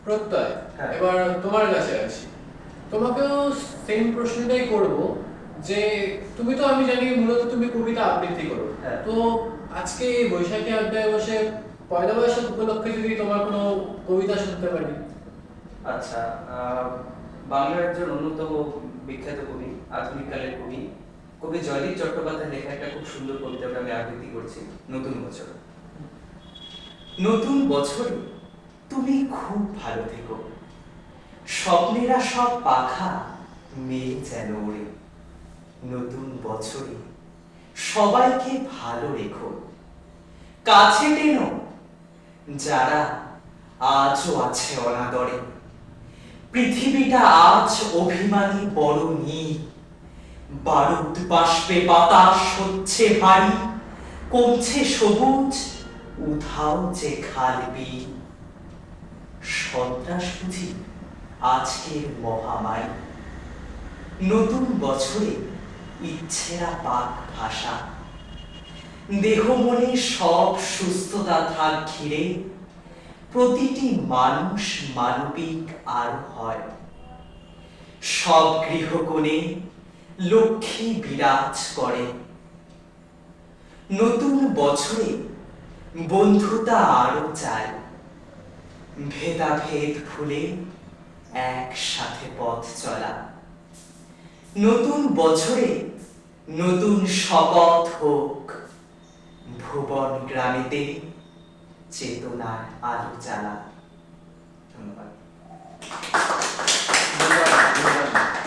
প্রত্যয়, হ্যাঁ। এবার তোমার কাছে আসি। তোমাকেও সেম প্রশ্নটাই করব যে তুমি তো, আমি জানি মূলত তুমি কবিতা আবৃত্তি করো। হ্যাঁ। তো আজকে এই বৈশাখী আড্ডায় বসে পয়লা বৈশাখ উপলক্ষে যদি তোমার কোনো কবিতা শুনতে পারি। আচ্ছা, বাংলার একজন অন্যতম বিখ্যাত কবি, আধুনিক কালের কবি, কবি জয়দীপ চট্টোপাধ্যায় লেখা একটা খুব সুন্দর কবিতা আমি আবৃত্তি করছি। নতুন বছর। নতুন বছরে তুমি খুব ভালো থেকো, স্বপ্নেরা সব পাখা মেয়ে যেন ওড়ে। নতুন বছরে সবাইকে ভালো রেখো, কাছে টেনো যারা আজও আছে অনাদরে। পৃথিবীটা আজ অভিমানী বড় নীল, বারুদ বাষ্পে বাতাস হচ্ছে ভারী, কমছে সবুজ উধাও যে খাল বিল। সন্ত্রাস বুঝি আজকের মহামারী, নতুন বছরে ইচ্ছেরা পাক ভাষা। দেহ মনে সব সুস্থতা থাক ঘিরে, প্রতিটি মানুষ মানবিক আর হয়। সব গৃহকোণে লক্ষ্মী বিরাজ করে। নতুন বছরে বন্ধুতা আরো চায়, ভেদাভেদ ভুলে একসাথে পথ চলা। নতুন বছরে নতুন শপথ হোক, ভুবন গ্রামেতে চেতনার আলো জ্বালা। ধন্যবাদ। ধন্যবাদ।